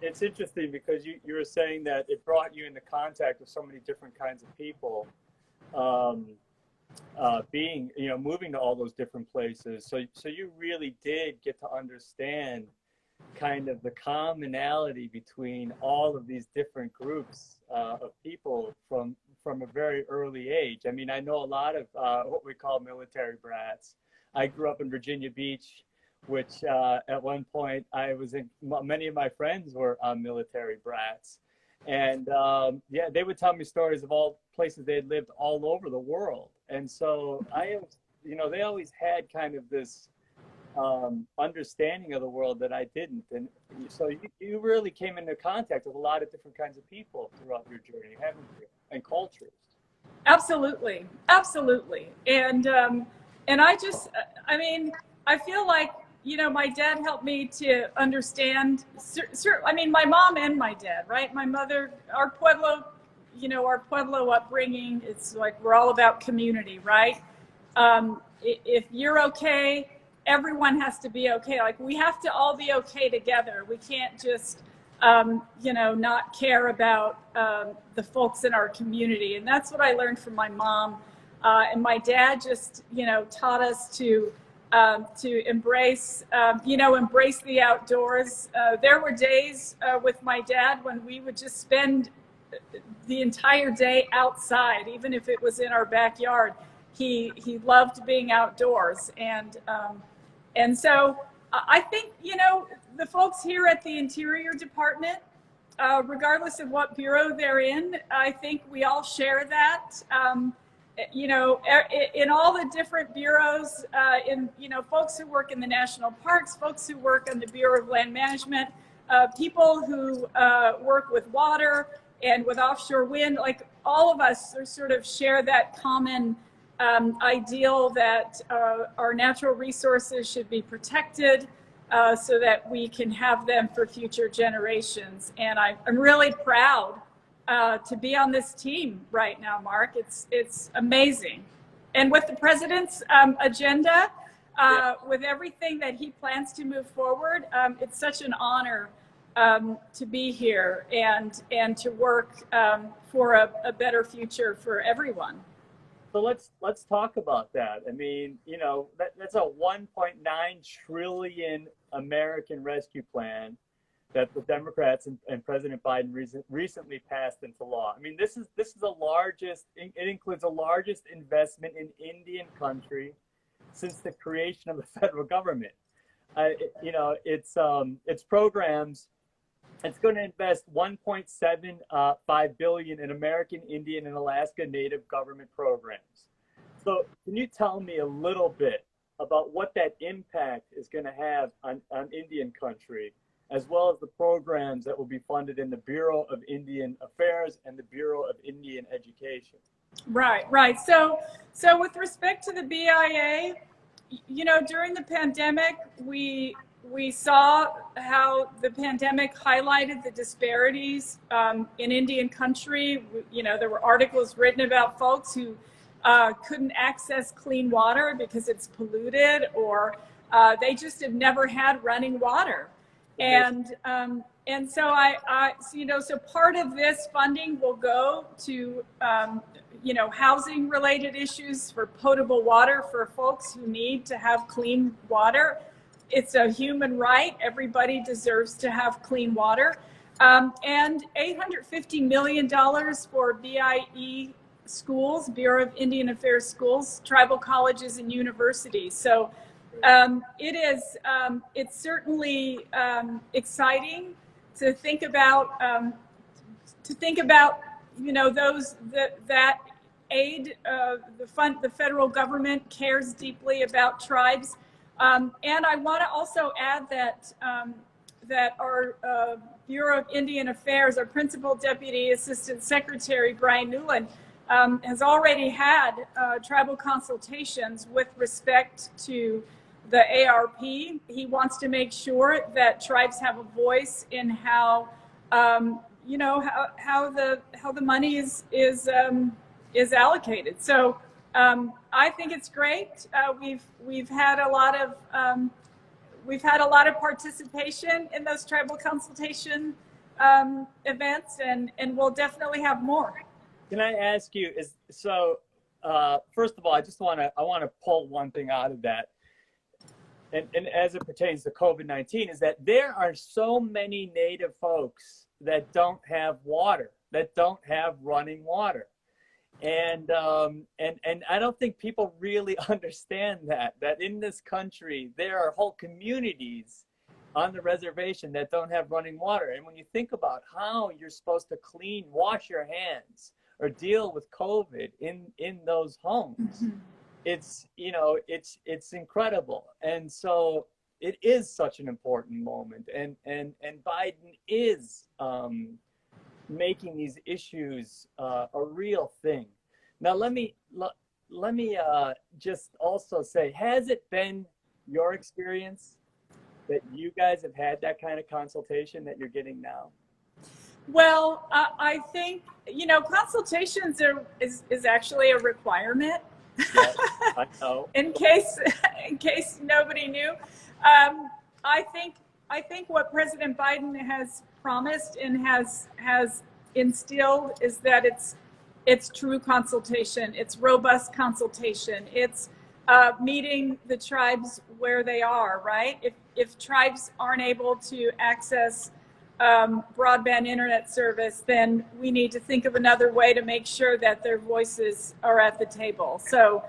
it's interesting because you were saying that it brought you into contact with so many different kinds of people, um, being, moving to all those different places. So you really did get to understand kind of the commonality between all of these different groups of people from a very early age. I mean, I know a lot of what we call military brats. I grew up in Virginia Beach, which at one point I was in. Many of my friends were military brats, and yeah, they would tell me stories of all places they had lived all over the world. And so they always had kind of this understanding of the world that I didn't. And so you really came into contact with a lot of different kinds of people throughout your journey, haven't you? And cultures. Absolutely, absolutely. And I mean, I feel like, my dad helped me to understand, I mean, my mom and my dad, right? My mother, our Pueblo upbringing, it's like we're all about community, right? If you're okay, everyone has to be okay. Like, we have to all be okay together. We can't just, not care about the folks in our community. And that's what I learned from my mom. And my dad just, taught us to embrace, embrace the outdoors. There were days with my dad when we would just spend the entire day outside, even if it was in our backyard. He loved being outdoors. And so I think, the folks here at the Interior Department, regardless of what bureau they're in, I think we all share that. In all the different bureaus, folks who work in the national parks, folks who work on the Bureau of Land Management, people who work with water and with offshore wind, like all of us are sort of share that common ideal that our natural resources should be protected so that we can have them for future generations. And I'm really proud to be on this team right now, Mark. It's amazing. And with the president's agenda, with everything that he plans to move forward, it's such an honor to be here and to work for a better future for everyone. So let's talk about that. I mean, that's a 1.9 trillion American rescue plan that the Democrats and President Biden recently passed into law. I mean, this is the largest. It includes the largest investment in Indian country since the creation of the federal government. Its programs. It's going to invest $1.75 billion in American Indian and Alaska Native government programs. So can you tell me a little bit about what that impact is going to have on Indian country, as well as the programs that will be funded in the Bureau of Indian Affairs and the Bureau of Indian Education? Right. So with respect to the BIA, during the pandemic, we saw how the pandemic highlighted the disparities in Indian country. There were articles written about folks who couldn't access clean water because it's polluted, or they just have never had running water. And so so part of this funding will go to housing related issues for potable water for folks who need to have clean water. It's a human right. Everybody deserves to have clean water. And $850 million for BIE schools, Bureau of Indian Affairs schools, tribal colleges and universities. So it's certainly exciting to think about that aid. The federal government cares deeply about tribes. And I want to also add that our Bureau of Indian Affairs, our Principal Deputy Assistant Secretary, Brian Newland, has already had tribal consultations with respect to the ARP. He wants to make sure that tribes have a voice in how the money is allocated. So I think it's great. We've had a lot of participation in those tribal consultation events, and we'll definitely have more. Can I ask you, first of all, I want to pull one thing out of that. And as it pertains to COVID-19, is that there are so many Native folks that don't have water, that don't have running water. And I don't think people really understand that in this country, there are whole communities on the reservation that don't have running water. And when you think about how you're supposed to wash your hands or deal with COVID in those homes, it's incredible. And so it is such an important moment, and Biden is making these issues a real thing. Now let me just also say, has it been your experience that you guys have had that kind of consultation that you're getting now? Well, I think, consultations is actually a requirement. Yes, I know. in case nobody knew. I think what President Biden has promised and has instilled is that it's true consultation, it's robust consultation, it's meeting the tribes where they are, right? If tribes aren't able to access broadband internet service, then we need to think of another way to make sure that their voices are at the table. So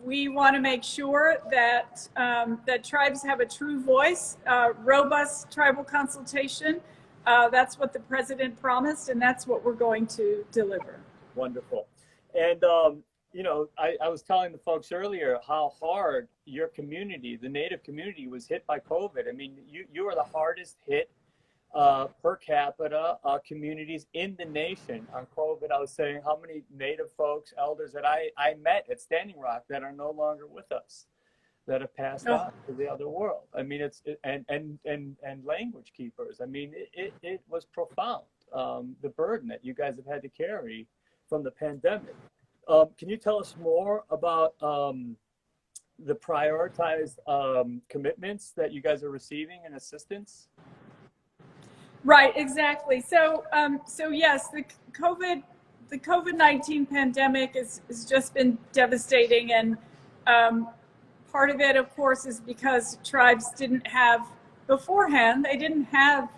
we want to make sure that that tribes have a true voice, robust tribal consultation. That's what the president promised, and that's what we're going to deliver. Wonderful. And I was telling the folks earlier how hard your community, the Native community, was hit by COVID. I mean, you are the hardest hit per capita communities in the nation on COVID. I was saying how many Native folks, elders that I met at Standing Rock that are no longer with us, that have passed on to the other world. I mean, and language keepers. I mean, it was profound, the burden that you guys have had to carry from the pandemic. Can you tell us more about the prioritized commitments that you guys are receiving in assistance? Right, exactly. So yes, the COVID-19 pandemic has just been devastating, and part of it, of course, is because tribes didn't have beforehand. They didn't have,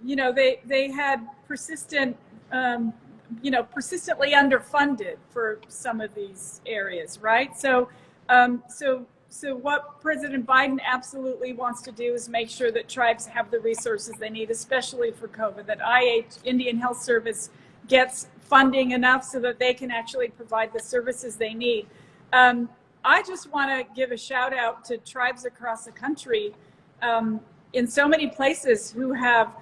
they had persistent. Persistently underfunded for some of these areas, right? So what President Biden absolutely wants to do is make sure that tribes have the resources they need, especially for COVID, that Indian Health Service, gets funding enough so that they can actually provide the services they need. I just want to give a shout out to tribes across the country in so many places who have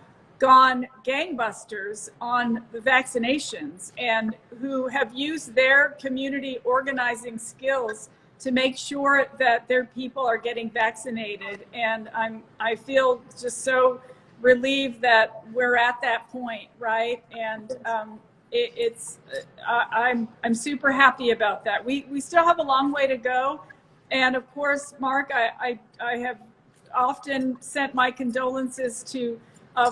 gone gangbusters on the vaccinations and who have used their community organizing skills to make sure that their people are getting vaccinated. And I feel just so relieved that we're at that point, right? And I'm super happy about that. We still have a long way to go. And of course, Mark, I have often sent my condolences to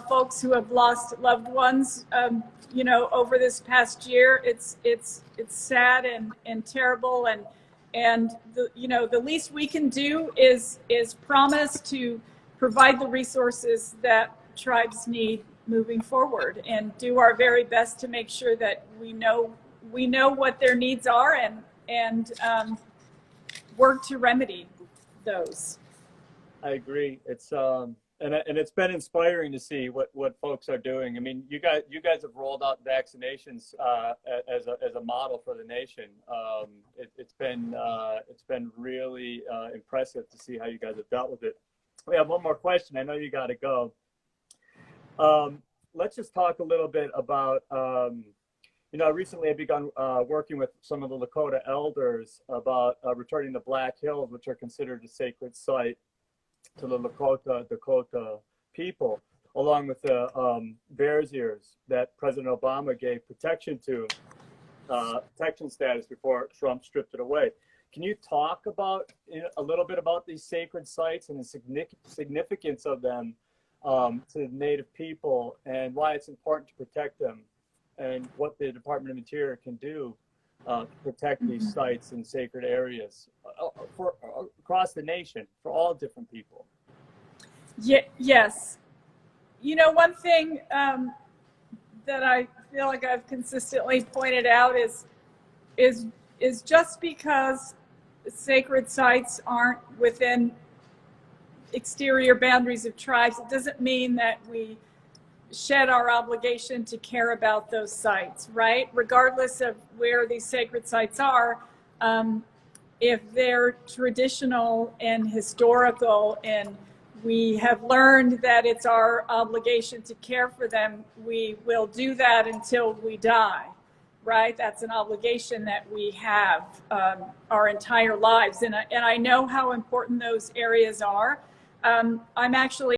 folks who have lost loved ones, over this past year. It's sad and terrible, and the least we can do is promise to provide the resources that tribes need moving forward, and do our very best to make sure that we know what their needs are, and work to remedy those. I agree. It's and it's been inspiring to see what folks are doing. I mean, you guys have rolled out vaccinations as a model for the nation. It's been really impressive to see how you guys have dealt with it. We have one more question. I know you got to go. Let's just talk a little bit about. Recently I've begun working with some of the Lakota elders about returning the Black Hills, which are considered a sacred site to the Dakota people, along with the Bears Ears that President Obama gave protection status before Trump stripped it away. Can you talk about a little bit about these sacred sites and the significance of them to the Native people and why it's important to protect them, and what the Department of Interior can do to protect these sites and sacred areas for across the nation for all different people. Yes. You know, one thing that I feel like I've consistently pointed out is just because sacred sites aren't within exterior boundaries of tribes, it doesn't mean that we shed our obligation to care about those sites, right? Regardless of where these sacred sites are, if they're traditional and historical, and we have learned that it's our obligation to care for them, we will do that until we die, right? That's an obligation that we have our entire lives. And I know how important those areas are. I'm actually